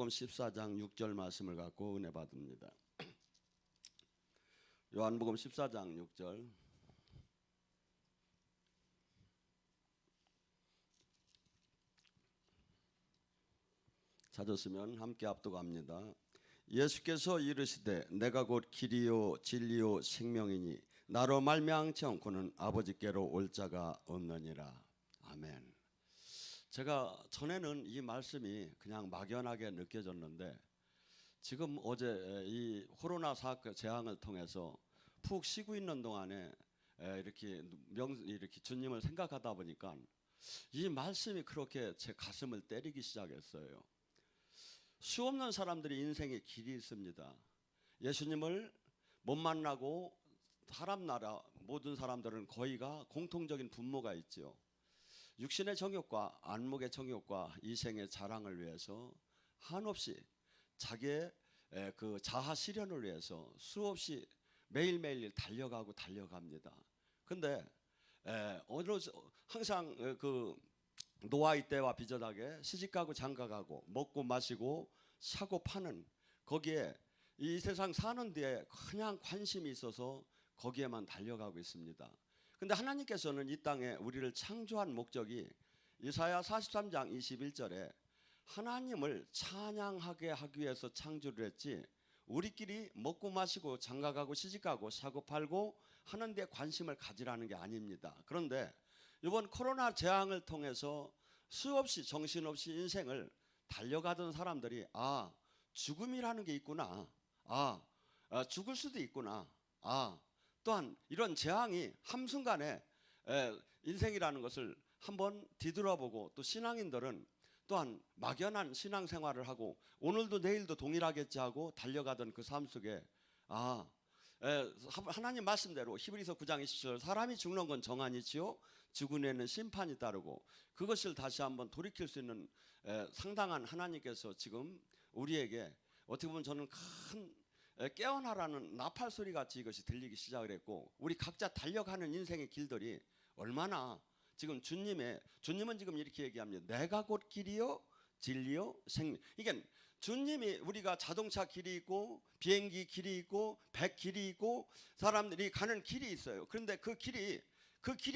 요한복음 14장 6절 말씀을 갖고 은혜 받습니다. 요한복음 14장 6절. 찾았으면 함께 압독합니다. 예수께서 이르시되 내가 곧 길이요 진리요 생명이니 나로 말미암지 않고는 아버지께로 올 자가 없느니라. 아멘. 제가 전에는 이 말씀이 그냥 막연하게 느껴졌는데 지금 어제 이 코로나 사건 재앙을 통해서 푹 쉬고 있는 동안에 이렇게 주님을 생각하다 보니까 이 말씀이 그렇게 제 가슴을 때리기 시작했어요. 수없는 사람들이 인생에 길이 있습니다. 예수님을 못 만나고 사람 나라 모든 사람들은 거의가 공통적인 분모가 있죠. 육신의 정욕과 안목의 정욕과 이생의 자랑을 위해서 한없이 자기의 그 자아 실현을 위해서 수없이 매일매일 달려갑니다. 근데 항상 그 노아의 때와 비슷하게 시집가고 장가가고 먹고 마시고 사고 파는 거기에 이 세상 사는 데에 그냥 관심이 있어서 거기에만 달려가고 있습니다. 근데 하나님께서는 이 땅에 우리를 창조한 목적이 이사야 43장 21절에 하나님을 찬양하게 하기 위해서 창조를 했지 우리끼리 먹고 마시고 장가가고 시집가고 사고 팔고 하는 데 관심을 가지라는 게 아닙니다. 그런데 이번 코로나 재앙을 통해서 수없이 정신없이 인생을 달려가던 사람들이 죽음이라는 게 있구나. 죽을 수도 있구나. 또한 이런 재앙이 한순간에 인생이라는 것을 한번 뒤돌아보고 또 신앙인들은 또한 막연한 신앙생활을 하고 오늘도 내일도 동일하겠지 하고 달려가던 그 삶 속에 하나님 말씀대로 히브리서 9장 20절 사람이 죽는 건 정한이지요 죽은 후에는 심판이 따르고 그것을 다시 한번 돌이킬 수 있는 상당한 하나님께서 지금 우리에게 어떻게 보면 저는 큰 깨어나라는 나팔 소리 같이 이것이 들리기 시작을 했고 우리 각자 달려가는 인생의 길들이 얼마나 지금 주님은 지금 이렇게 얘기합니다. 내가 곧 길이요 진리요 생명. 이게 주님이 우리가 자동차 길이 있고 비행기 길이 있고 백 길이 있고 사람들이 가는 길이 있어요. 그런데 그 길이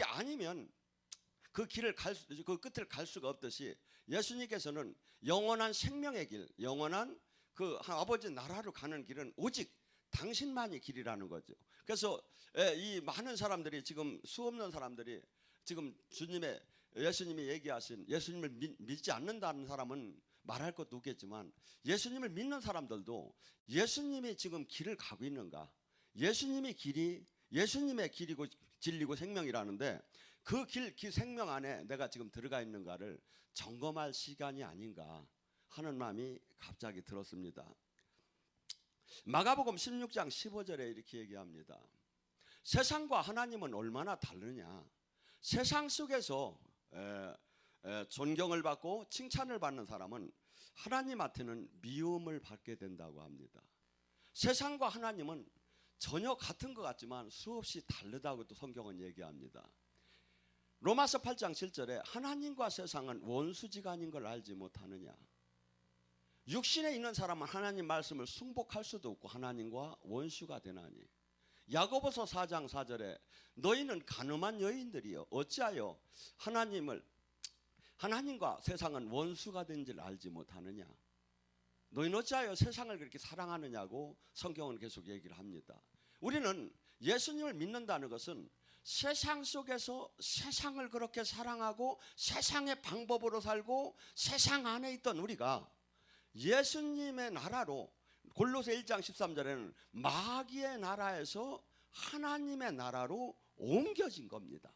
아니면 그 끝을 갈 수가 없듯이 예수님께서는 영원한 생명의 길, 영원한 그 아버지 나라로 가는 길은 오직 당신만이 길이라는 거죠. 그래서 이 많은 사람들이 지금 수없는 사람들이 지금 예수님이 얘기하신 예수님을 믿지 않는다는 사람은 말할 것도 없겠지만 예수님을 믿는 사람들도 예수님이 지금 길을 가고 있는가? 예수님의 길이고 진리고 생명이라는데 그 생명 안에 내가 지금 들어가 있는가를 점검할 시간이 아닌가 하는 마음이 갑자기 들었습니다. 마가복음 16장 15절에 이렇게 얘기합니다. 세상과 하나님은 얼마나 다르냐? 세상 속에서 존경을 받고 칭찬을 받는 사람은 하나님한테는 미움을 받게 된다고 합니다. 세상과 하나님은 전혀 같은 것 같지만 수없이 다르다고 또 성경은 얘기합니다. 로마서 8장 7절에 하나님과 세상은 원수지간인 걸 알지 못하느냐. 육신에 있는 사람은 하나님 말씀을 승복할 수도 없고 하나님과 원수가 되나니. 야고보서 4장 4절에 너희는 간음한 여인들이여 어찌하여 하나님과 세상은 원수가 된 줄 알지 못하느냐. 너희는 어찌하여 세상을 그렇게 사랑하느냐고 성경은 계속 얘기를 합니다. 우리는 예수님을 믿는다는 것은 세상 속에서 세상을 그렇게 사랑하고 세상의 방법으로 살고 세상 안에 있던 우리가 예수님의 나라로 골로새 1장 13절에는 마귀의 나라에서 하나님의 나라로 옮겨진 겁니다.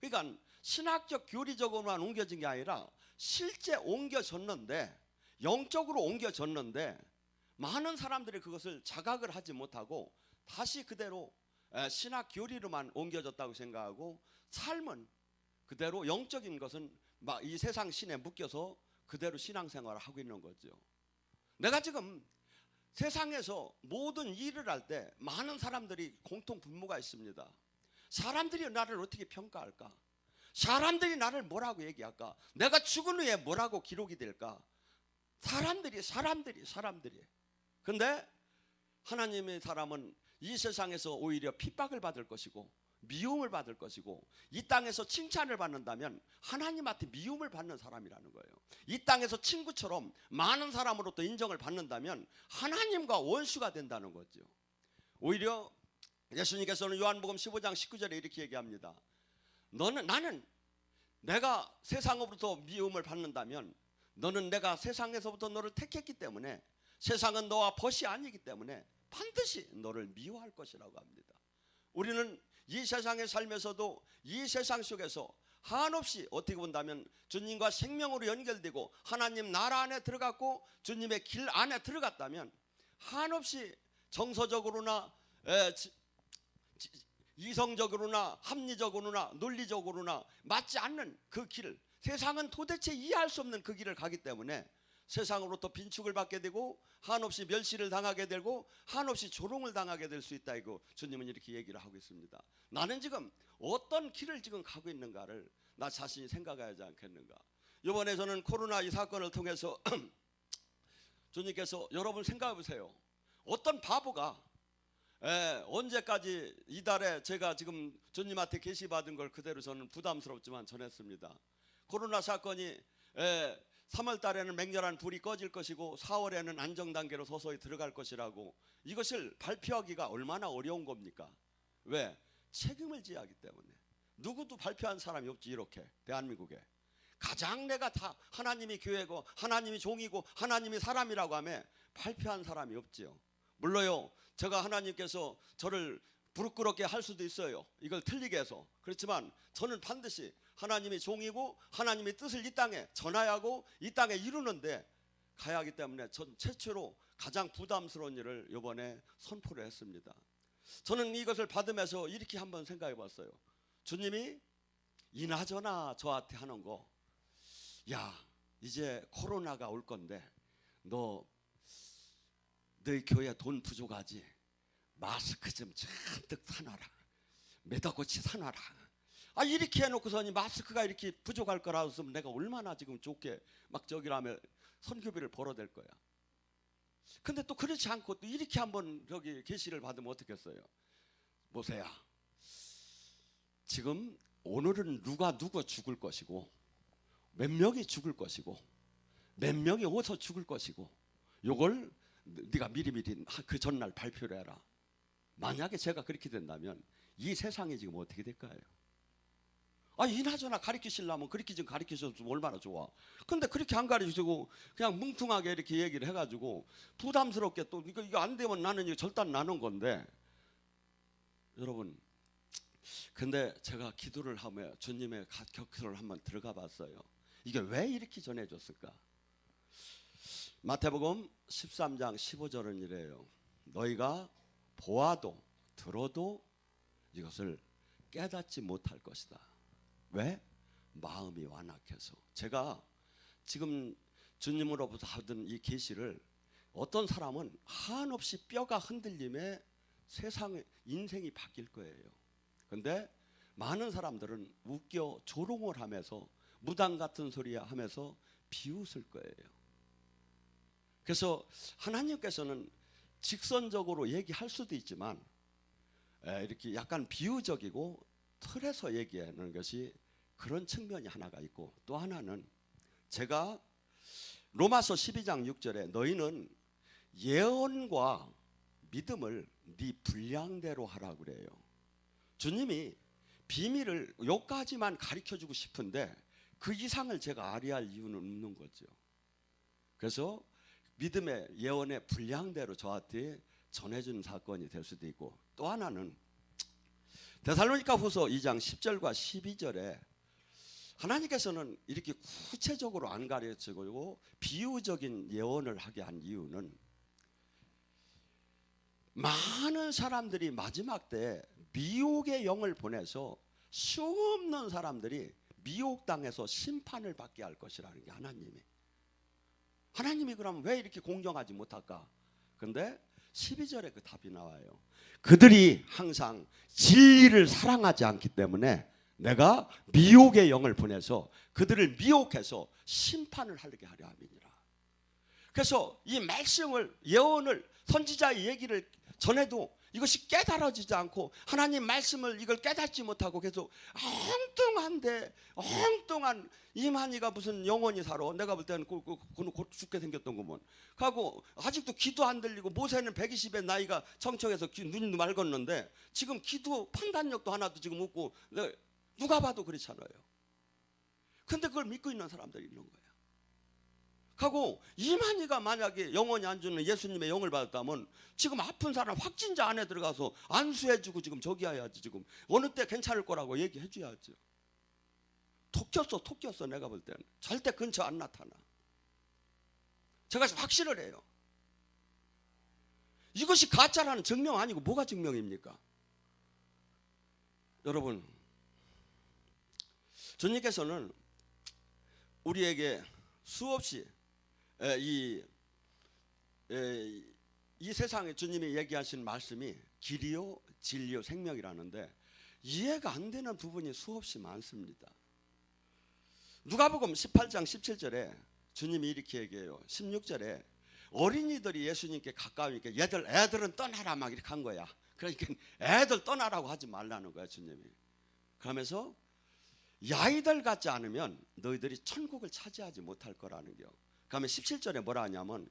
그러니까 신학적 교리적으로만 옮겨진 게 아니라 실제 옮겨졌는데 영적으로 옮겨졌는데 많은 사람들이 그것을 자각을 하지 못하고 다시 그대로 신학 교리로만 옮겨졌다고 생각하고 삶은 그대로 영적인 것은 이 세상 신에 묶여서 그대로 신앙생활을 하고 있는 거죠. 내가 지금 세상에서 모든 일을 할 때 많은 사람들이 공통 분모가 있습니다. 사람들이 나를 어떻게 평가할까? 사람들이 나를 뭐라고 얘기할까? 내가 죽은 후에 뭐라고 기록이 될까? 사람들이. 근데 하나님의 사람은 이 세상에서 오히려 핍박을 받을 것이고 미움을 받을 것이고, 이 땅에서 칭찬을 받는다면 하나님한테 미움을 받는 사람이라는 거예요. 이 땅에서 친구처럼 많은 사람으로부터 인정을 받는다면 하나님과 원수가 된다는 거죠. 오히려 예수님께서는 요한복음 15장 19절에 이렇게 얘기합니다. 나는 내가 세상으로부터 미움을 받는다면 너는 내가 세상에서부터 너를 택했기 때문에, 세상은 너와 벗이 아니기 때문에 반드시 너를 미워할 것이라고 합니다. 우리는 이 세상에 살면서도 이 세상 속에서 한없이 어떻게 본다면 주님과 생명으로 연결되고 하나님 나라 안에 들어갔고 주님의 길 안에 들어갔다면 한없이 정서적으로나 이성적으로나 합리적으로나 논리적으로나 맞지 않는 그 길, 세상은 도대체 이해할 수 없는 그 길을 가기 때문에 세상으로부터 빈축을 받게 되고 한없이 멸시를 당하게 되고 한없이 조롱을 당하게 될 수 있다. 이거 주님은 이렇게 얘기를 하고 있습니다. 나는 지금 어떤 길을 지금 가고 있는가를 나 자신이 생각하지 않겠는가. 이번에 저는 코로나 이 사건을 통해서 주님께서 여러분 생각해 보세요. 어떤 바보가 언제까지 이달에 제가 지금 주님한테 계시받은 걸 그대로 저는 부담스럽지만 전했습니다. 코로나 사건이 3월 달에는 맹렬한 불이 꺼질 것이고 4월에는 안정 단계로 서서히 들어갈 것이라고, 이것을 발표하기가 얼마나 어려운 겁니까? 왜? 책임을 져야 하기 때문에. 누구도 발표한 사람이 없지. 이렇게 대한민국에 가장 내가 다 하나님이 교회고 하나님이 종이고 하나님이 사람이라고 하며 발표한 사람이 없지요. 물론요, 제가 하나님께서 저를 부끄럽게 할 수도 있어요. 이걸 틀리게 해서. 그렇지만 저는 반드시 하나님이 종이고 하나님의 뜻을 이 땅에 전해야 하고 이 땅에 이루는데 가야 하기 때문에 전 최초로 가장 부담스러운 일을 이번에 선포를 했습니다. 저는 이것을 받으면서 이렇게 한번 생각해 봤어요. 주님이 이나저나 저한테 하는 거, 야 이제 코로나가 올 건데 너희 교회 돈 부족하지? 마스크 좀 잔뜩 사놔라. 메다고치 사놔라. 이렇게 해놓고서니 마스크가 이렇게 부족할 거라고 했으면 내가 얼마나 지금 좋게 막 저기라며 선교비를 벌어댈 거야. 근데 또 그렇지 않고 또 이렇게 한번 저기 계시를 받으면 어떻겠어요? 보세요. 지금 오늘은 누가 죽을 것이고 몇 명이 죽을 것이고 몇 명이 어디서 죽을 것이고, 요걸 네가 미리미리 그 전날 발표를 해라. 만약에 제가 그렇게 된다면 이 세상이 지금 어떻게 될까요? 이나저나 가르치시려면 그렇게 좀 가르치셔도 얼마나 좋아. 근데 그렇게 안 가르치고 그냥 뭉퉁하게 이렇게 얘기를 해가지고 부담스럽게 또 이거 안 되면 나는 이거 절단 나는 건데, 여러분, 근데 제가 기도를 하며 주님의 격려를 한번 들어가 봤어요. 이게 왜 이렇게 전해줬을까? 마태복음 13장 15절은 이래요. 너희가 보아도 들어도 이것을 깨닫지 못할 것이다. 왜? 마음이 완악해서. 제가 지금 주님으로부터 받은 이 계시를 어떤 사람은 한없이 뼈가 흔들림에 세상의 인생이 바뀔 거예요. 근데 많은 사람들은 웃겨 조롱을 하면서 무당 같은 소리 하면서 비웃을 거예요. 그래서 하나님께서는 직선적으로 얘기할 수도 있지만 이렇게 약간 비유적이고 틀에서 얘기하는 것이 그런 측면이 하나가 있고, 또 하나는 제가 로마서 12장 6절에 너희는 예언과 믿음을 네 분량대로 하라 그래요. 주님이 비밀을 여기까지만 가르쳐주고 싶은데 그 이상을 제가 알아야 할 이유는 없는 거죠. 그래서 믿음의 예언의 분량대로 저한테 전해준 사건이 될 수도 있고, 또 하나는 데살로니가 후서 2장 10절과 12절에 하나님께서는 이렇게 구체적으로 안 가르치고 비유적인 예언을 하게 한 이유는 많은 사람들이 마지막 때 미혹의 영을 보내서 수없는 사람들이 미혹당해서 심판을 받게 할 것이라는 게 하나님이 그러면 왜 이렇게 공정하지 못할까? 근데 12절에 그 답이 나와요. 그들이 항상 진리를 사랑하지 않기 때문에 내가 미혹의 영을 보내서 그들을 미혹해서 심판을 하게 하려 함이니라. 그래서 이 말씀을, 예언을, 선지자의 얘기를 전해도 이것이 깨달아지지 않고 하나님 말씀을 이걸 깨닫지 못하고 계속 엉뚱한 이만희가 무슨 영원히 살아. 내가 볼 때는 곧 죽게 생겼던 거면. 하고 아직도 귀도 안 들리고, 모세는 120의 나이가 청청해서 눈도 맑았는데 지금 귀도 판단력도 하나도 지금 없고, 누가 봐도 그렇잖아요. 근데 그걸 믿고 있는 사람들이 있는 거예요. 하고 이만희가 만약에 영원히 안 주는 예수님의 영을 받았다면 지금 아픈 사람 확진자 안에 들어가서 안수해주고 지금 저기 해야지. 지금 어느 때 괜찮을 거라고 얘기해줘야죠. 톡 꼈어. 내가 볼 때는 절대 근처 안 나타나. 제가 확신을 해요. 이것이 가짜라는 증명 아니고 뭐가 증명입니까? 여러분, 주님께서는 우리에게 수없이 이 세상에 주님이 얘기하신 말씀이 길이요 진리요 생명이라는데 이해가 안 되는 부분이 수없이 많습니다. 누가복음 18장 17절에 주님이 이렇게 얘기해요. 16절에 어린이들이 예수님께 가까우니까 애들은 떠나라 막 이렇게 한 거야. 그러니까 애들 떠나라고 하지 말라는 거야, 주님이. 그러면서 이 아이들 같지 않으면 너희들이 천국을 차지하지 못할 거라는 거. 그러면 17절에 뭐라 하냐면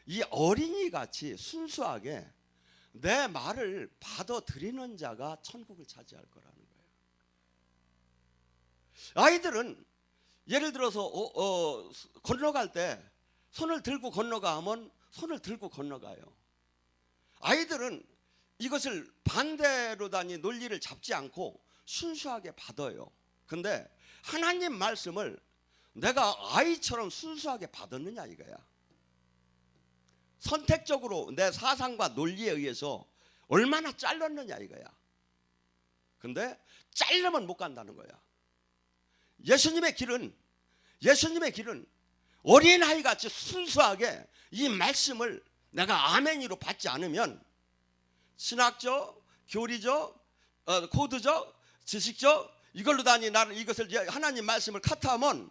이 어린이같이 순수하게 내 말을 받아들이는 자가 천국을 차지할 거라는 거예요. 아이들은 예를 들어서 건너갈 때 손을 들고 건너가 하면 손을 들고 건너가요. 아이들은 이것을 반대로 다니 논리를 잡지 않고 순수하게 받아요. 근데 하나님 말씀을 내가 아이처럼 순수하게 받았느냐 이거야. 선택적으로 내 사상과 논리에 의해서 얼마나 잘랐느냐 이거야. 근데 잘르면 못 간다는 거야. 예수님의 길은 어린아이같이 순수하게 이 말씀을 내가 아멘이로 받지 않으면 신학적, 교리적, 코드적, 지식적 이걸로 다니 나는 이것을 하나님 말씀을 카트하면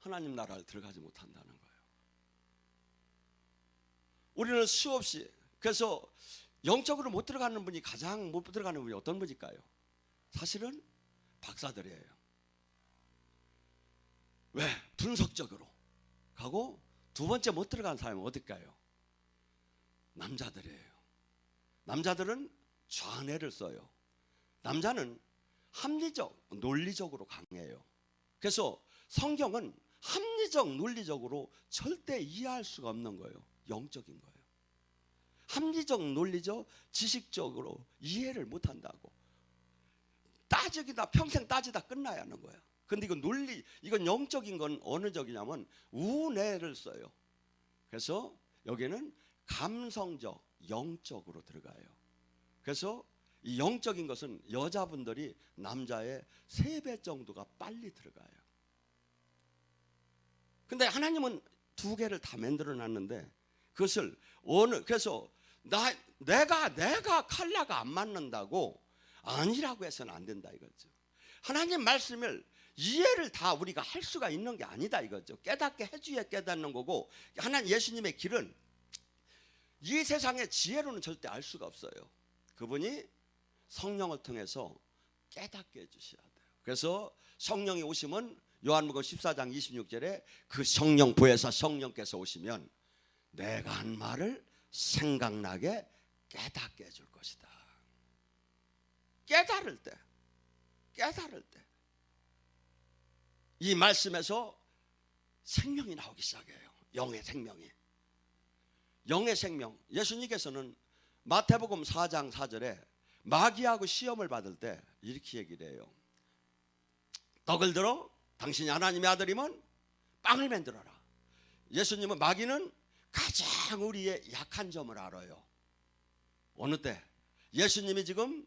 하나님 나라를 들어가지 못한다는 거예요. 우리는 수없이, 그래서 영적으로 못 들어가는 분이 가장 못 들어가는 분이 어떤 분일까요? 사실은 박사들이에요. 왜? 분석적으로 가고 두 번째 못 들어가는 사람은 어딜까요? 남자들이에요. 남자들은 좌뇌를 써요. 남자는 합리적, 논리적으로 강해요. 그래서 성경은 합리적, 논리적으로 절대 이해할 수가 없는 거예요. 영적인 거예요. 합리적, 논리적, 지식적으로 이해를 못한다고. 따지기다 평생 따지다 끝나야 하는 거야. 근데 이건 논리, 이건 영적인 건 어느 적이냐면 우뇌를 써요. 그래서 여기는 감성적, 영적으로 들어가요. 그래서 이 영적인 것은 여자분들이 남자의 3배 정도가 빨리 들어가요. 근데 하나님은 2개를 다 만들어 놨는데 그것을 그래서 내가 칼라가 안 맞는다고 아니라고 해서는 안 된다 이거죠. 하나님 말씀을 이해를 다 우리가 할 수가 있는 게 아니다 이거죠. 깨닫게 해줘야 깨닫는 거고, 하나님 예수님의 길은 이 세상의 지혜로는 절대 알 수가 없어요. 그분이 성령을 통해서 깨닫게 해주셔야 돼요. 그래서 성령이 오시면 요한복음 14장 26절에 그 성령 보혜사 성령께서 오시면 내가 한 말을 생각나게 깨닫게 해줄 것이다. 깨달을 때 이 말씀에서 생명이 나오기 시작해요. 영의 생명. 예수님께서는 마태복음 4장 4절에 마귀하고 시험을 받을 때 이렇게 얘기를 해요. 떡을 들어 당신이 하나님의 아들이면 빵을 만들어라. 예수님은 마귀는 가장 우리의 약한 점을 알아요. 어느 때 예수님이 지금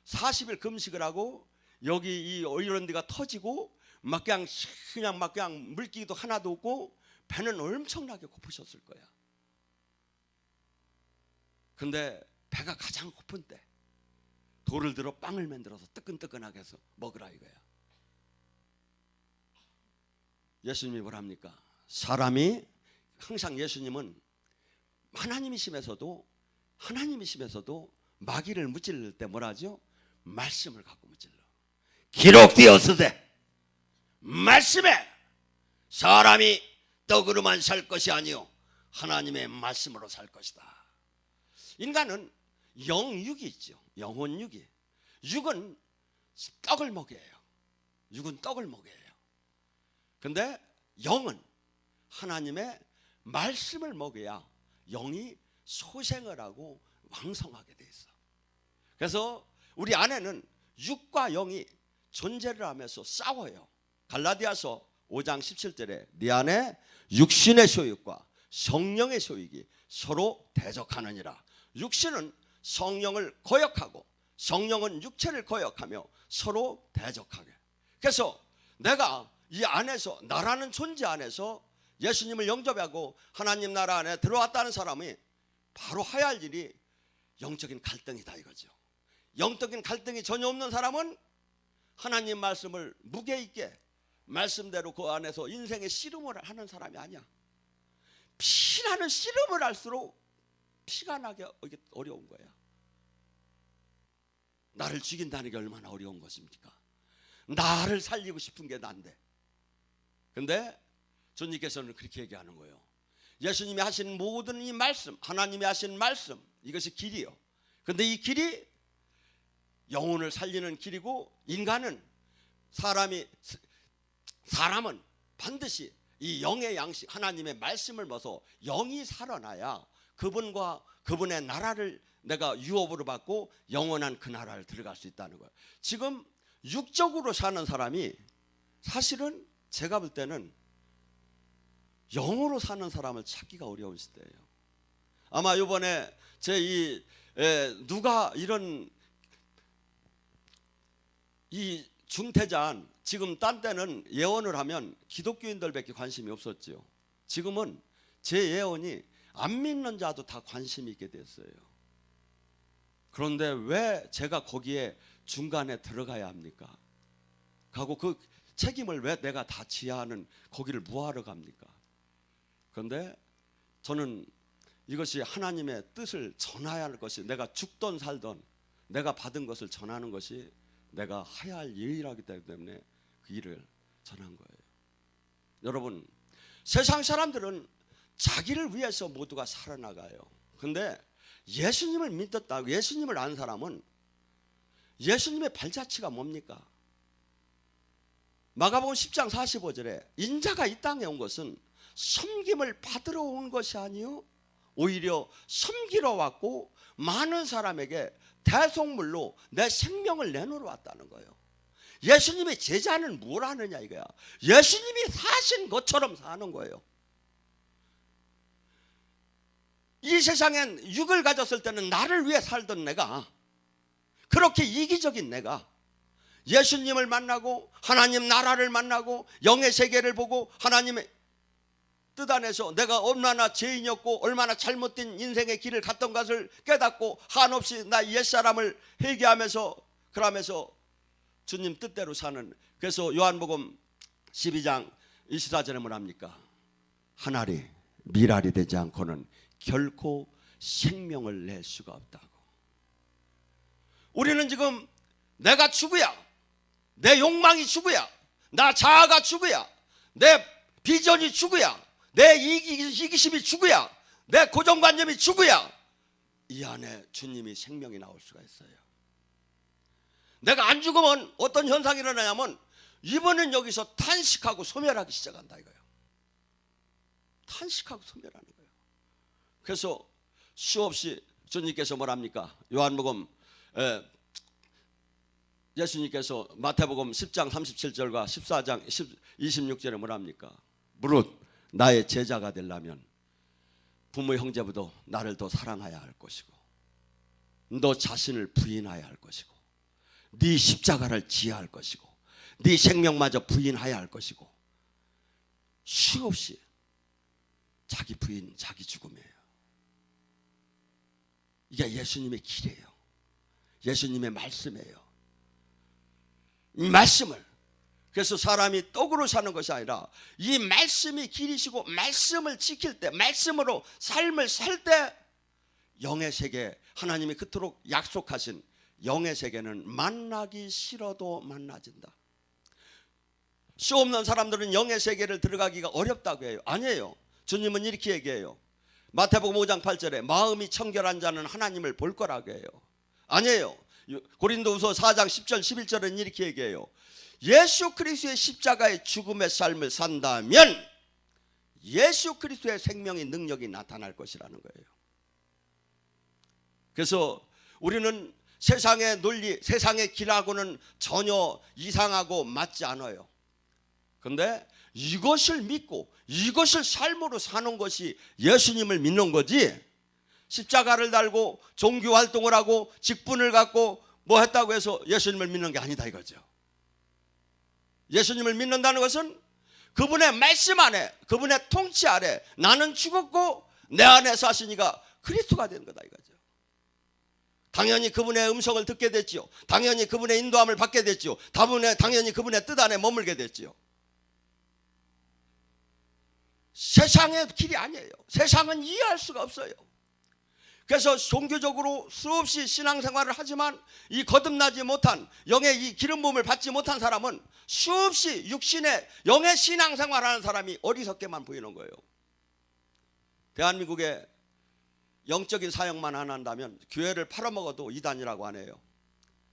40일 금식을 하고 여기 이런 데가 터지고 막 그냥 물기도 하나도 없고 배는 엄청나게 고프셨을 거야. 근데 배가 가장 고픈 때 돌을 들어 빵을 만들어서 뜨끈뜨끈하게 해서 먹으라 이거야. 예수님이 뭐랍니까? 사람이 항상 예수님은 하나님이시면서도 마귀를 무찔릴 때 뭐라 하죠? 말씀을 갖고 무찔러. 기록되었으되 말씀에 사람이 떡으로만 살 것이 아니요 하나님의 말씀으로 살 것이다. 인간은 영육이 있죠. 영혼육이. 육은 떡을 먹여요. 육은 떡을 먹여요. 근데 영은 하나님의 말씀을 먹여야 영이 소생을 하고 왕성하게 돼 있어. 그래서 우리 안에는 육과 영이 존재를 하면서 싸워요. 갈라디아서 5장 17절에 네 안에 육신의 소욕과 성령의 소욕이 서로 대적하느니라. 육신은 성령을 거역하고 성령은 육체를 거역하며 서로 대적하게. 그래서 내가 이 안에서, 나라는 존재 안에서 예수님을 영접하고 하나님 나라 안에 들어왔다는 사람이 바로 해야 할 일이 영적인 갈등이다 이거죠. 영적인 갈등이 전혀 없는 사람은 하나님 말씀을 무게 있게 말씀대로 그 안에서 인생의 씨름을 하는 사람이 아니야. 피나는 씨름을 할수록 피가 나기 어려운 거야. 나를 죽인다는 게 얼마나 어려운 것입니까? 나를 살리고 싶은 게 난데. 근데 주님께서는 그렇게 얘기하는 거예요. 예수님이 하신 모든 이 말씀, 하나님이 하신 말씀, 이것이 길이요. 근데 이 길이 영혼을 살리는 길이고, 인간은 사람은 반드시 이 영의 양식, 하나님의 말씀을 먹어서 영이 살아나야 그분과 그분의 나라를 내가 유업으로 받고 영원한 그 나라를 들어갈 수 있다는 거예요. 지금 육적으로 사는 사람이 사실은 제가 볼 때는 영으로 사는 사람을 찾기가 어려운 시대예요. 아마 이번에 누가 이런 이 중태자한, 지금 딴 때는 예언을 하면 기독교인들밖에 관심이 없었죠. 지금은 제 예언이 안 믿는 자도 다 관심이 있게 됐어요. 그런데 왜 제가 거기에 중간에 들어가야 합니까? 하고 그 책임을 왜 내가 다 져야 하는, 거기를 뭐하러 갑니까? 그런데 저는 이것이 하나님의 뜻을 전해야 할 것이, 내가 죽던 살던 내가 받은 것을 전하는 것이 내가 해야 할 일이라기 때문에 그 일을 전한 거예요. 여러분, 세상 사람들은 자기를 위해서 모두가 살아나가요. 근데 예수님을 믿었다, 예수님을 아는 사람은 예수님의 발자취가 뭡니까? 마가복음 10장 45절에 인자가 이 땅에 온 것은 섬김을 받으러 온 것이 아니요 오히려 섬기러 왔고 많은 사람에게 대속물로 내 생명을 내놓으러 왔다는 거예요. 예수님의 제자는 뭘 하느냐 이거야. 예수님이 사신 것처럼 사는 거예요. 이 세상엔 육을 가졌을 때는 나를 위해 살던 내가, 그렇게 이기적인 내가 예수님을 만나고 하나님 나라를 만나고 영의 세계를 보고 하나님의 뜻 안에서 내가 얼마나 죄인이었고 얼마나 잘못된 인생의 길을 갔던 것을 깨닫고 한없이 나 옛사람을 회개하면서 그러면서 주님 뜻대로 사는, 그래서 요한복음 12장 24절에 뭐랍니까? 한 알이 밀알이 되지 않고는 결코 생명을 낼 수가 없다고. 우리는 지금 내가 죽어야, 내 욕망이 죽어야, 나 자아가 죽어야, 내 비전이 죽어야, 내 이기심이 죽어야, 내 고정관념이 죽어야 이 안에 주님이 생명이 나올 수가 있어요. 내가 안 죽으면 어떤 현상이 일어나냐면 이번엔 여기서 탄식하고 소멸하기 시작한다 이거예요. 탄식하고 소멸하는 거예요. 그래서 수없이 주님께서 뭐랍니까? 요한복음 예수님께서 마태복음 10장 37절과 14장 26절에 뭐랍니까? 무릇 나의 제자가 되려면 부모 형제보다 나를 더 사랑해야 할 것이고 너 자신을 부인해야 할 것이고 네 십자가를 지어야 할 것이고 네 생명마저 부인해야 할 것이고, 수없이 자기 부인, 자기 죽음이에요. 이게 예수님의 길이에요. 예수님의 말씀이에요. 이 말씀을 그래서 사람이 떡으로 사는 것이 아니라 이 말씀이 길이시고 말씀을 지킬 때, 말씀으로 삶을 살 때 영의 세계, 하나님이 그토록 약속하신 영의 세계는 만나기 싫어도 만나진다. 수 없는 사람들은 영의 세계를 들어가기가 어렵다고 해요. 아니에요. 주님은 이렇게 얘기해요. 마태복음 5장 8절에 마음이 청결한 자는 하나님을 볼 거라고 해요. 아니에요. 고린도후서 4장 10절 11절은 이렇게 얘기해요. 예수 그리스도의 십자가의 죽음의 삶을 산다면 예수 그리스도의 생명의 능력이 나타날 것이라는 거예요. 그래서 우리는 세상의 논리, 세상의 길하고는 전혀 이상하고 맞지 않아요. 그런데 이것을 믿고 이것을 삶으로 사는 것이 예수님을 믿는 거지, 십자가를 달고 종교 활동을 하고 직분을 갖고 뭐 했다고 해서 예수님을 믿는 게 아니다 이거죠. 예수님을 믿는다는 것은 그분의 말씀 안에, 그분의 통치 아래 나는 죽었고 내 안에 사시니가 그리스도가 된 거다 이거죠. 당연히 그분의 음성을 듣게 됐지요. 당연히 그분의 인도함을 받게 됐지요. 당연히 그분의 뜻 안에 머물게 됐지요. 세상의 길이 아니에요. 세상은 이해할 수가 없어요. 그래서 종교적으로 수없이 신앙생활을 하지만 이 거듭나지 못한 영의 이 기름 부음을 받지 못한 사람은 수없이 육신의 영의 신앙생활하는 사람이 어리석게만 보이는 거예요. 대한민국에 영적인 사역만 안 한다면 교회를 팔아먹어도 이단이라고 안 해요.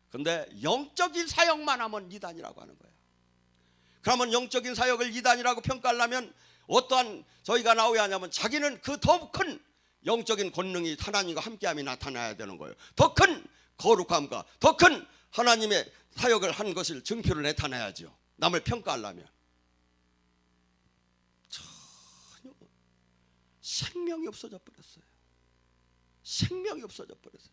그런데 영적인 사역만 하면 이단이라고 하는 거예요. 그러면 영적인 사역을 이단이라고 평가하려면 어떠한 저희가 나오야 하냐면 자기는 그 더 큰 영적인 권능이 하나님과 함께함이 나타나야 되는 거예요. 더 큰 거룩함과 더 큰 하나님의 사역을 한 것을 증표를 나타내야죠. 남을 평가하려면. 전혀 생명이 없어져 버렸어요. 생명이 없어져 버렸어요.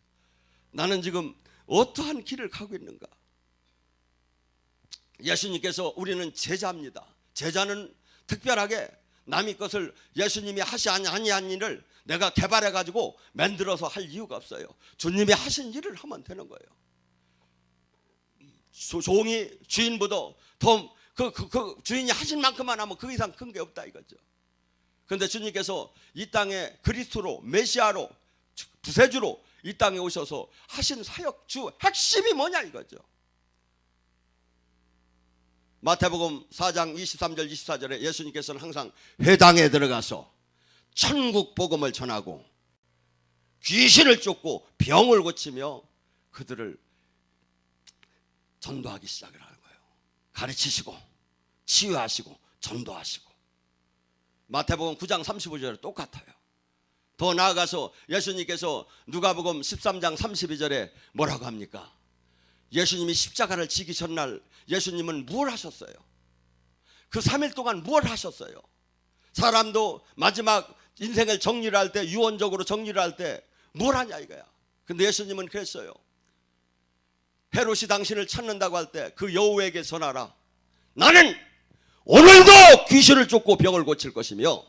나는 지금 어떠한 길을 가고 있는가? 예수님께서 우리는 제자입니다. 제자는 특별하게 남의 것을 예수님이 하시 아니한 일을 내가 개발해 가지고 만들어서 할 이유가 없어요. 주님이 하신 일을 하면 되는 거예요. 종이 주인보다 더 그 주인이 하신 만큼만 하면 그 이상 큰 게 없다 이거죠. 그런데 주님께서 이 땅에 그리스도로 메시아로 구세주로 이 땅에 오셔서 하신 사역 주 핵심이 뭐냐 이거죠. 마태복음 4장 23절 24절에 예수님께서는 항상 회당에 들어가서 천국 복음을 전하고 귀신을 쫓고 병을 고치며 그들을 전도하기 시작을 하는 거예요. 가르치시고 치유하시고 전도하시고. 마태복음 9장 35절에 똑같아요. 더 나아가서 예수님께서 누가복음 13장 32절에 뭐라고 합니까? 예수님이 십자가를 지기 전날 예수님은 무엇을 하셨어요? 그 3일 동안 무엇을 하셨어요? 사람도 마지막 인생을 정리를 할 때, 유언적으로 정리를 할 때 뭘 하냐 이거야. 근데 예수님은 그랬어요. 헤롯이 당신을 찾는다고 할 때 그 여우에게 전하라. 나는 오늘도 귀신을 쫓고 병을 고칠 것이며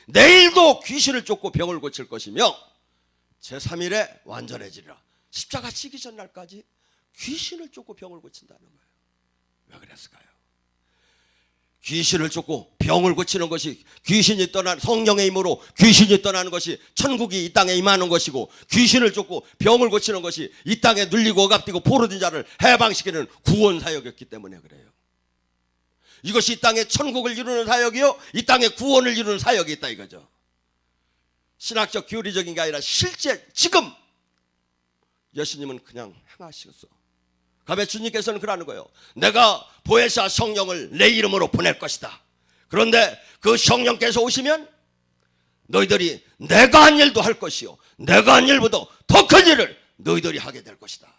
내일도 귀신을 쫓고 병을 고칠 것이며 제3일에 완전해지리라. 십자가 지기 전날까지 귀신을 쫓고 병을 고친다는 거예요. 왜 그랬을까요? 귀신을 쫓고 병을 고치는 것이 귀신이 떠난 성령의 힘으로 귀신이 떠나는 것이 천국이 이 땅에 임하는 것이고, 귀신을 쫓고 병을 고치는 것이 이 땅에 눌리고 억압되고 포로된 자를 해방시키는 구원 사역이었기 때문에 그래요. 이것이 이 땅에 천국을 이루는 사역이요, 이 땅에 구원을 이루는 사역이 있다 이거죠. 신학적 교리적인 게 아니라 실제 지금 예수님은 그냥 행하셨어. 그다음에 주님께서는 그러는 거예요. 내가 보혜사 성령을 내 이름으로 보낼 것이다. 그런데 그 성령께서 오시면 너희들이 내가 한 일도 할 것이요, 내가 한 일보다 더 큰 일을 너희들이 하게 될 것이다.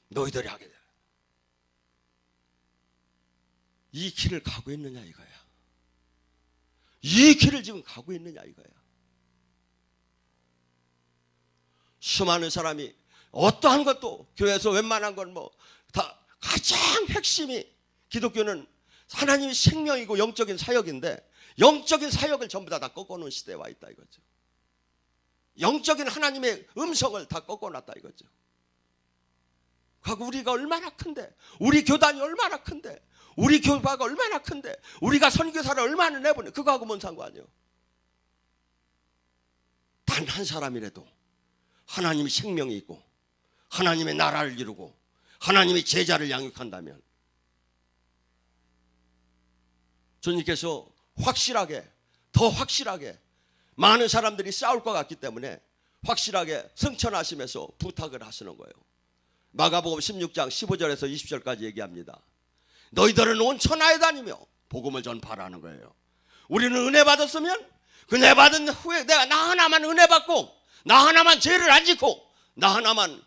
너희들이 하게 될. 이 길을 가고 있느냐 이거야. 이 길을 지금 가고 있느냐 이거야. 수많은 사람이 어떠한 것도 교회에서 웬만한 건 뭐 다 가장 핵심이 기독교는 하나님의 생명이고 영적인 사역인데, 영적인 사역을 전부 다 꺾어놓은 시대에 와 있다 이거죠. 영적인 하나님의 음성을 다 꺾어놨다 이거죠. 우리가 얼마나 큰데, 우리 교단이 얼마나 큰데, 우리 교회가 얼마나 큰데, 우리가 선교사를 얼마나 내보내. 그거하고 뭔 상관이요. 단 한 사람이라도 하나님의 생명이 있고 하나님의 나라를 이루고 하나님의 제자를 양육한다면 주님께서 확실하게, 더 확실하게 많은 사람들이 싸울 것 같기 때문에 확실하게 성천하시면서 부탁을 하시는 거예요. 마가복음 16장 15절에서 20절까지 얘기합니다. 너희들은 온 천하에 다니며 복음을 전파하라는 거예요. 우리는 은혜 받았으면 그 은혜 받은 후에 내가 나 하나만 은혜 받고 나 하나만 죄를 안 짓고 나 하나만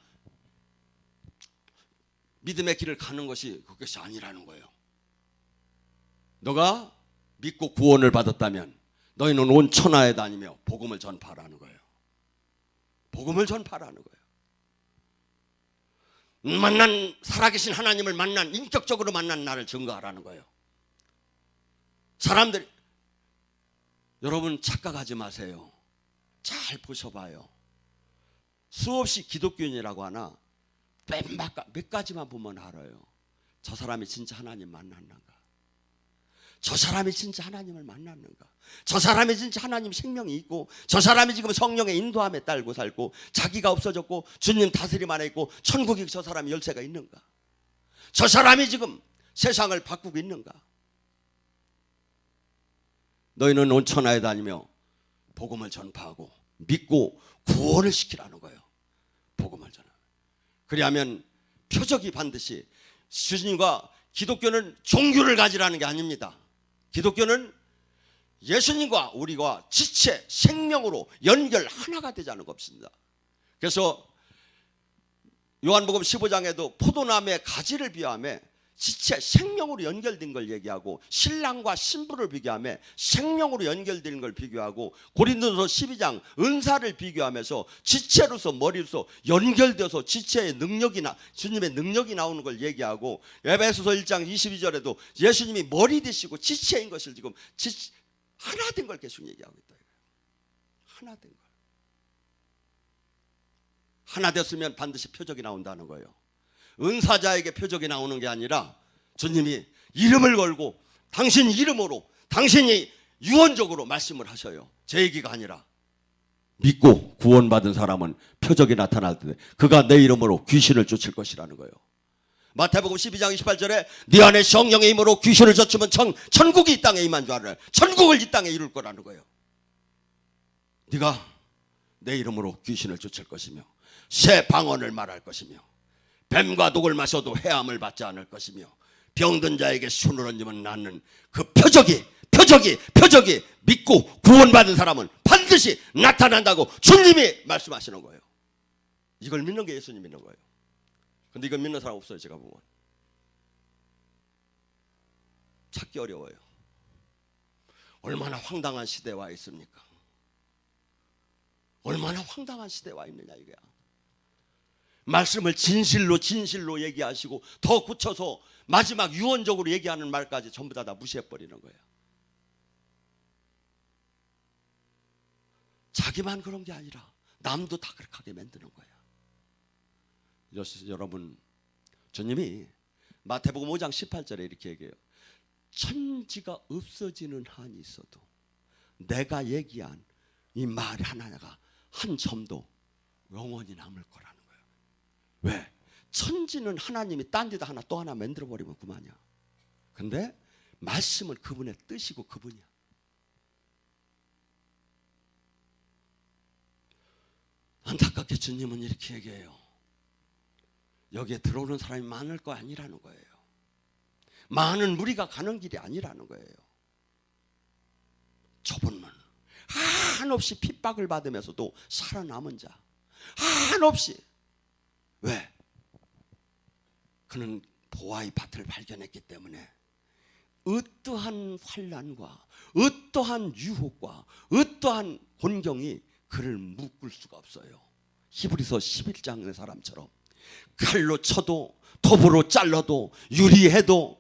믿음의 길을 가는 것이 그것이 아니라는 거예요. 너가 믿고 구원을 받았다면 너희는 온 천하에 다니며 복음을 전파하라는 거예요. 복음을 전파하라는 거예요. 만난 살아계신 하나님을 만난, 인격적으로 만난 나를 증거하라는 거예요. 사람들이, 여러분 착각하지 마세요. 잘 보셔봐요. 수없이 기독교인이라고 하나 몇 가지만 보면 알아요. 저 사람이 진짜 하나님 만났는가? 저 사람이 진짜 하나님을 만났는가? 저 사람이 진짜 하나님 생명이 있고 저 사람이 지금 성령의 인도함에 따르고 살고 자기가 없어졌고 주님 다스림 안에 있고 천국에 저 사람이 열쇠가 있는가? 저 사람이 지금 세상을 바꾸고 있는가? 너희는 온 천하에 다니며 복음을 전파하고 믿고 구원을 시키라는 거예요. 복음을 전하면. 그리하면 표적이 반드시, 주님과 기독교는 종교를 가지라는 게 아닙니다. 기독교는 예수님과 우리가 지체, 생명으로 연결 하나가 되자는 것입니다. 그래서 요한복음 15장에도 포도나무의 가지를 비유하며 지체, 생명으로 연결된 걸 얘기하고 신랑과 신부를 비교하며 생명으로 연결된 걸 비교하고 고린도서 12장 은사를 비교하면서 지체로서 머리로서 연결되어서 지체의 능력이나 주님의 능력이 나오는 걸 얘기하고 에베소서 1장 22절에도 예수님이 머리 되시고 지체인 것을 지금 하나 된 걸 계속 얘기하고 있다. 하나 된 걸. 하나 됐으면 반드시 표적이 나온다는 거예요. 은사자에게 표적이 나오는 게 아니라 주님이 이름을 걸고 당신 이름으로 당신이 유언적으로 말씀을 하셔요. 제 얘기가 아니라 믿고 구원받은 사람은 표적이 나타날 때 그가 내 이름으로 귀신을 쫓을 것이라는 거예요. 마태복음 12장 28절에 네 안에 성령의 힘으로 귀신을 쫓으면 천국이 이 땅에 임한 줄 알아요. 천국을 이 땅에 이룰 거라는 거예요. 네가 내 이름으로 귀신을 쫓을 것이며 새 방언을 말할 것이며 뱀과 독을 마셔도 해함을 받지 않을 것이며 병든 자에게 손을 얹으면 낫는 그 표적이 믿고 구원받은 사람은 반드시 나타난다고 주님이 말씀하시는 거예요. 이걸 믿는 게 예수님 믿는 거예요. 근데 이걸 믿는 사람 없어요. 제가 보면 찾기 어려워요. 얼마나 황당한 시대에 와 있습니까? 얼마나 황당한 시대에 와 있느냐 이거야. 말씀을 진실로 얘기하시고 더 굳혀서 마지막 유언적으로 얘기하는 말까지 전부 다 무시해버리는 거예요. 자기만 그런 게 아니라 남도 다 그렇게 하게 만드는 거예요. 여러분, 주님이 마태복음 5장 18절에 이렇게 얘기해요. 천지가 없어지는 한이 있어도 내가 얘기한 이 말 하나가 한 점도 영원히 남을 거라는 거예요. 왜? 천지는 하나님이 딴 데다 하나 또 하나 만들어버리면 그만이야. 근데 말씀은 그분의 뜻이고 그분이야. 안타깝게 주님은 이렇게 얘기해요. 여기에 들어오는 사람이 많을 거 아니라는 거예요. 많은 무리가 가는 길이 아니라는 거예요. 좁은 문, 한없이 핍박을 받으면서도 살아남은 자, 한없이. 왜? 그는 보아의 밭을 발견했기 때문에 어떠한 환난과 어떠한 유혹과 어떠한 곤경이 그를 묶을 수가 없어요. 히브리서 11장의 사람처럼 칼로 쳐도 톱으로 잘라도 유리해도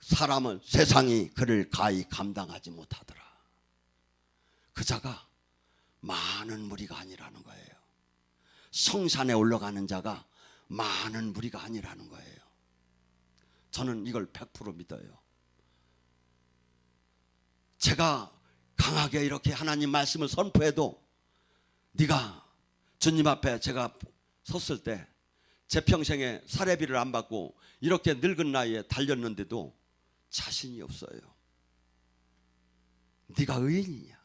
사람은 세상이 그를 가히 감당하지 못하더라. 그 자가 많은 무리가 아니라는 거예요. 성산에 올라가는 자가 많은 무리가 아니라는 거예요. 저는 이걸 100% 믿어요. 제가 강하게 이렇게 하나님 말씀을 선포해도 네가 주님 앞에 제가 섰을 때 제 평생에 사례비를 안 받고 이렇게 늙은 나이에 달렸는데도 자신이 없어요. 네가 의인이냐?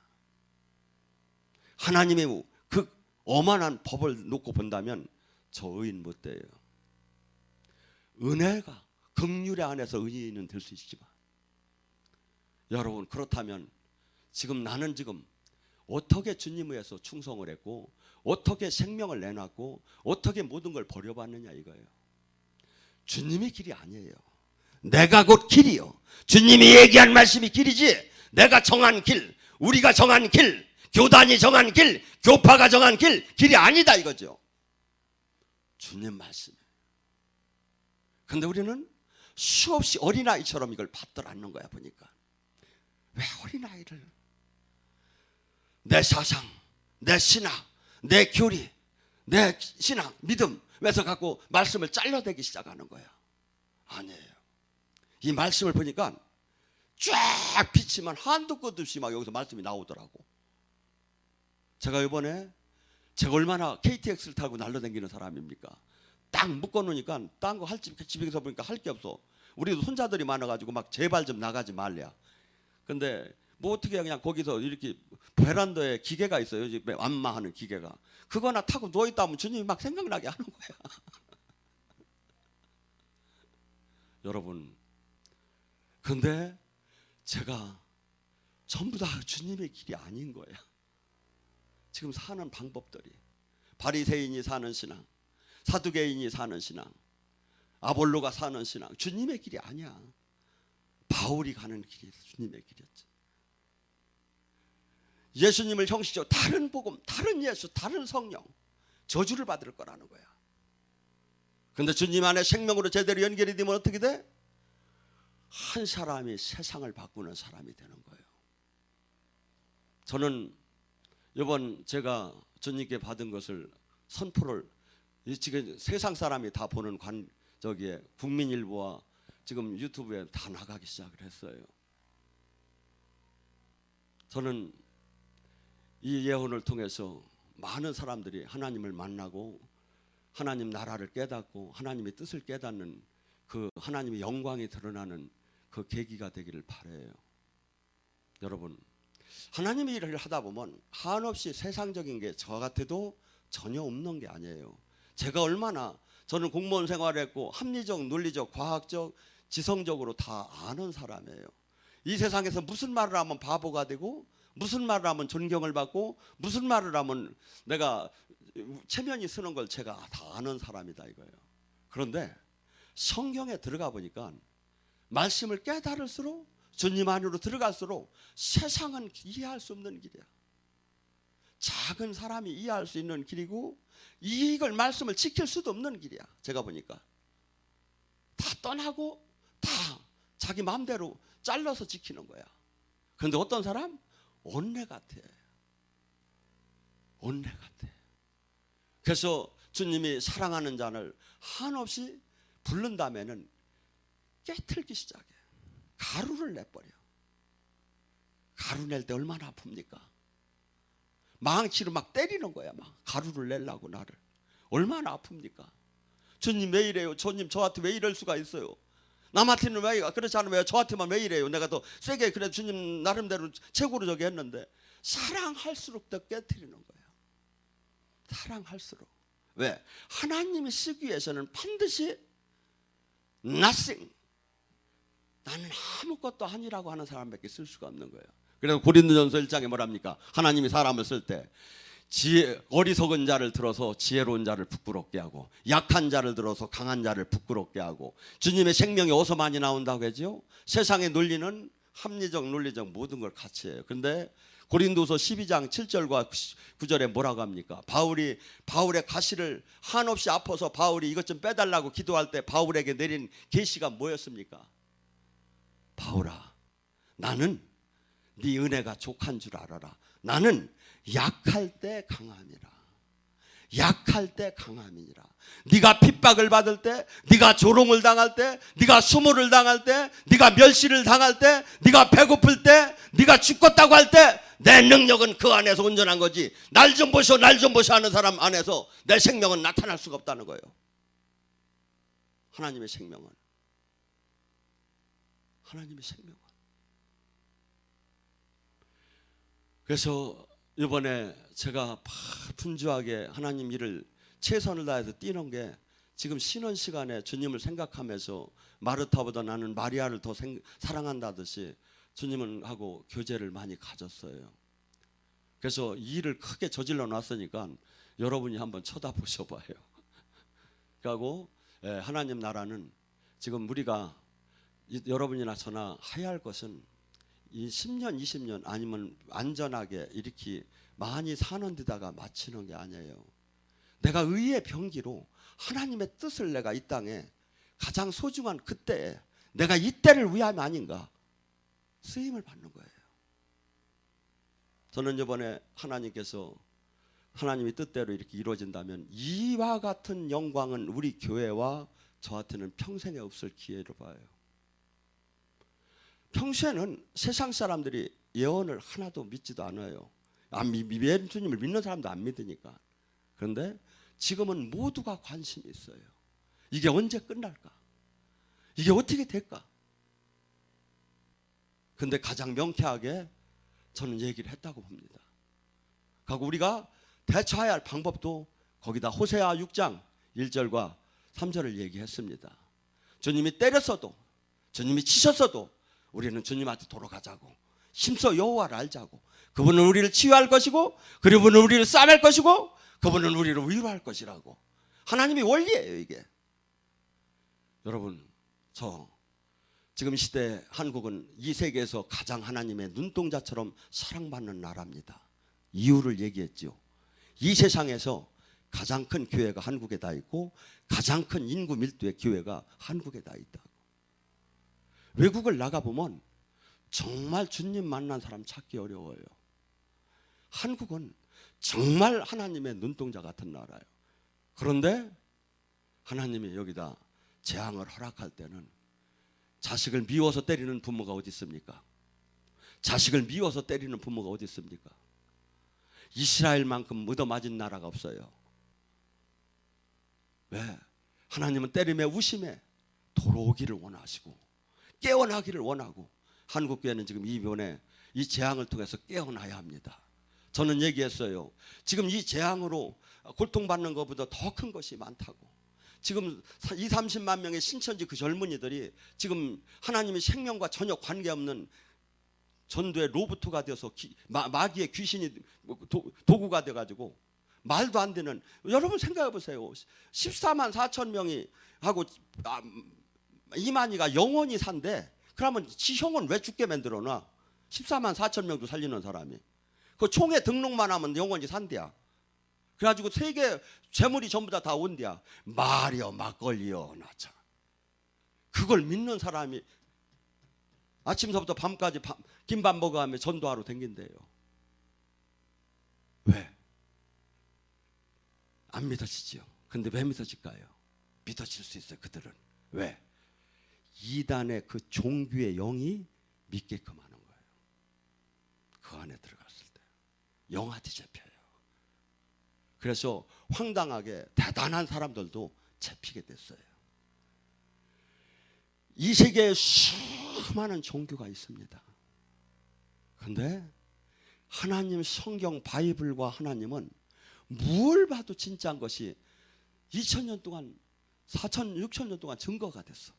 하나님의 그 어마한 법을 놓고 본다면 저 의인 못 돼요. 은혜가 긍휼의 안에서 의인은 될 수 있지만, 여러분 그렇다면 지금 나는 지금 어떻게 주님 위해서 충성을 했고 어떻게 생명을 내놨고 어떻게 모든 걸 버려봤느냐 이거예요. 주님이 길이 아니에요. 내가 곧 길이요. 주님이 얘기한 말씀이 길이지, 내가 정한 길, 우리가 정한 길, 교단이 정한 길, 교파가 정한 길이 아니다 이거죠. 주님 말씀. 근데 우리는 수없이 어린아이처럼 이걸 받들 않는 거야. 보니까 왜 어린아이를 내 사상, 내 신학, 내 교리, 내 신앙, 믿음 왜서 갖고 말씀을 잘라대기 시작하는 거야. 아니에요. 이 말씀을 보니까 쫙 비치면 한도 끝 없이 막 여기서 말씀이 나오더라고. 제가 이번에 제가 얼마나 KTX를 타고 날려다니는 사람입니까? 딱 묶어놓으니까 딴 거 할 집에서 보니까 할 게 없어. 우리도 손자들이 많아가지고 막 제발 좀 나가지 말래야. 근데 뭐 어떻게 그냥 거기서 이렇게 베란다에 기계가 있어요. 안마하는 기계가. 그거나 타고 누워있다 하면 주님이 막 생각나게 하는 거야. 여러분, 근데 제가 전부 다 주님의 길이 아닌 거야. 지금 사는 방법들이 바리새인이 사는 신앙, 사두개인이 사는 신앙, 아볼로가 사는 신앙, 주님의 길이 아니야. 바울이 가는 길이 주님의 길이었지. 예수님을 형식적으로 다른 복음, 다른 예수, 다른 성령, 저주를 받을 거라는 거야. 근데 주님 안에 생명으로 제대로 연결이 되면 어떻게 돼? 한 사람이 세상을 바꾸는 사람이 되는 거예요. 저는 이번 제가 주님께 받은 것을 선포를 지금 세상 사람이 다 보는 저기에 국민일보와 지금 유튜브에 다 나가기 시작을 했어요. 저는 이 예언을 통해서 많은 사람들이 하나님을 만나고 하나님 나라를 깨닫고 하나님의 뜻을 깨닫는 그 하나님의 영광이 드러나는 그 계기가 되기를 바라요. 여러분, 하나님의 일을 하다 보면 한없이 세상적인 게 저 같아도 전혀 없는 게 아니에요. 제가 얼마나 저는 공무원 생활했고 합리적, 논리적, 과학적, 지성적으로 다 아는 사람이에요. 이 세상에서 무슨 말을 하면 바보가 되고 무슨 말을 하면 존경을 받고 무슨 말을 하면 내가 체면이 쓰는 걸 제가 다 아는 사람이다 이거예요. 그런데 성경에 들어가 보니까 말씀을 깨달을수록 주님 안으로 들어갈수록 세상은 이해할 수 없는 길이야. 작은 사람이 이해할 수 있는 길이고 이걸 말씀을 지킬 수도 없는 길이야. 제가 보니까 다 떠나고 다 자기 마음대로 잘라서 지키는 거야. 그런데 어떤 사람? 온내 같아. 온내 같아. 그래서 주님이 사랑하는 자를 한없이 부른 다음에는 깨틀기 시작해. 가루를 내버려. 가루 낼 때 얼마나 아픕니까? 망치로 막 때리는 거야. 막 가루를 내려고 나를. 얼마나 아픕니까? 주님 왜 이래요? 주님 저한테 왜 이럴 수가 있어요? 남한테는 왜 그렇지 않으면 왜 저한테만 왜 이래요? 내가 더 세게 그래 주님 나름대로 최고로 저기 했는데 사랑할수록 더 깨트리는 거예요. 사랑할수록. 왜? 하나님이 쓰기 위해서는 반드시 nothing, 나는 아무것도 아니라고 하는 사람밖에 쓸 수가 없는 거예요. 그래서 고린도전서 1장에 뭐랍니까? 하나님이 사람을 쓸 때 어리석은 자를 들어서 지혜로운 자를 부끄럽게 하고 약한 자를 들어서 강한 자를 부끄럽게 하고 주님의 생명이 어디서 많이 나온다고 하죠? 세상의 논리는 합리적, 논리적 모든 걸 같이 해요. 그런데 고린도서 12장 7절과 9절에 뭐라고 합니까? 바울의 가시를 한없이 아파서 바울이 이것 좀 빼달라고 기도할 때 바울에게 내린 계시가 뭐였습니까? 바울아, 나는 네 은혜가 족한 줄 알아라. 나는 약할 때 강함이라. 약할 때 강함이니라. 네가 핍박을 받을 때, 네가 조롱을 당할 때, 네가 수모를 당할 때, 네가 멸시를 당할 때, 네가 배고플 때, 네가 죽겠다고 할 때 내 능력은 그 안에서 온전한 거지. 날 좀 보시오, 날 좀 보시오 하는 사람 안에서 내 생명은 나타날 수가 없다는 거예요. 하나님의 생명은, 하나님의 생명은. 그래서 이번에 제가 분주하게 하나님 일을 최선을 다해서 뛰는 게, 지금 쉬는 시간에 주님을 생각하면서 마르타보다 나는 마리아를 더 사랑한다듯이 주님은 하고 교제를 많이 가졌어요. 그래서 이 일을 크게 저질러 놨으니까 여러분이 한번 쳐다보셔 봐요. 그리고 하나님 나라는 지금 우리가 여러분이나 저나 해야 할 것은 이 10년 20년 아니면 안전하게 이렇게 많이 사는 데다가 마치는 게 아니에요. 내가 의의 병기로 하나님의 뜻을 내가 이 땅에 가장 소중한 그때에 내가 이때를 위함이 아닌가 쓰임을 받는 거예요. 저는 이번에 하나님께서 하나님의 뜻대로 이렇게 이루어진다면 이와 같은 영광은 우리 교회와 저한테는 평생에 없을 기회로 봐요. 평소에는 세상 사람들이 예언을 하나도 믿지도 않아요. 예수님을 믿는 사람도 안 믿으니까. 그런데 지금은 모두가 관심이 있어요. 이게 언제 끝날까? 이게 어떻게 될까? 그런데 가장 명쾌하게 저는 얘기를 했다고 봅니다. 그리고 우리가 대처해야 할 방법도 거기다 호세아 6장 1절과 3절을 얘기했습니다. 주님이 때렸어도, 주님이 치셨어도 우리는 주님한테 돌아가자고, 힘써 여호와를 알자고, 그분은 우리를 치유할 것이고, 그분은 우리를 싸맬 것이고, 그분은 우리를 위로할 것이라고. 하나님의 원리예요 이게. 여러분, 저 지금 시대 한국은 이 세계에서 가장 하나님의 눈동자처럼 사랑받는 나라입니다. 이유를 얘기했죠. 이 세상에서 가장 큰 교회가 한국에 다 있고 가장 큰 인구 밀도의 교회가 한국에 다 있다고. 외국을 나가보면 정말 주님 만난 사람 찾기 어려워요. 한국은 정말 하나님의 눈동자 같은 나라예요. 그런데 하나님이 여기다 재앙을 허락할 때는 자식을 미워서 때리는 부모가 어디 있습니까? 자식을 미워서 때리는 부모가 어디 있습니까? 이스라엘만큼 얻어맞은 나라가 없어요. 왜? 하나님은 때림에 우심에 돌아오기를 원하시고 깨어나기를 원하고, 한국 교회는 지금 이번에 이 재앙을 통해서 깨어나야 합니다. 저는 얘기했어요. 지금 이 재앙으로 고통받는 것보다 더 큰 것이 많다고. 지금 20-30만 명의 신천지 그 젊은이들이 지금 하나님의 생명과 전혀 관계없는 전도의 로봇가 되어서 마귀의 귀신이 도구가 돼가지고 말도 안 되는, 여러분 생각해 보세요. 14만 4천 명이 하고 2만이가 영원히 산대. 그러면 지형은 왜 죽게 만들어놔? 14만 4천 명도 살리는 사람이 그 총에 등록만 하면 영원히 산대야. 그래가지고 세계 재물이 전부 다 온대야. 말이여 막걸리여 나차. 그걸 믿는 사람이 아침서부터 밤까지 김밥 먹어가며 전도하러 댕긴대요. 왜? 안 믿어지지요. 근데 왜 믿어질까요? 믿어질 수 있어요. 그들은. 왜? 이단의 그 종교의 영이 믿게끔 하는 거예요. 그 안에 들어갔을 때 영한테 잡혀요. 그래서 황당하게 대단한 사람들도 잡히게 됐어요. 이 세계에 수많은 종교가 있습니다. 그런데 하나님 성경 바이블과 하나님은 뭘 봐도 진짜인 것이 2000년 동안 4000, 6000년 동안 증거가 됐어.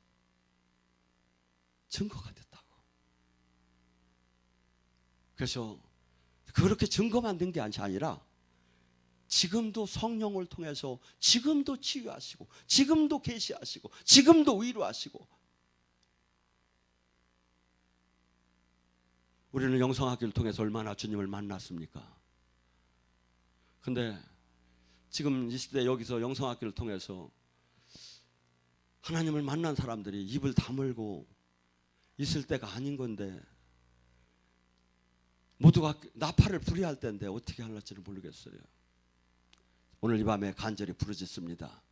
증거가 됐다고. 그래서 그렇게 증거만 된 게 아니라 지금도 성령을 통해서 지금도 치유하시고 지금도 계시하시고 지금도 위로하시고. 우리는 영성학교를 통해서 얼마나 주님을 만났습니까? 근데 지금 이 시대 여기서 영성학교를 통해서 하나님을 만난 사람들이 입을 다물고 있을 때가 아닌 건데, 모두가 나팔을 불이할 때인데 어떻게 할지를 모르겠어요. 오늘 이 밤에 간절히 부르짖습니다.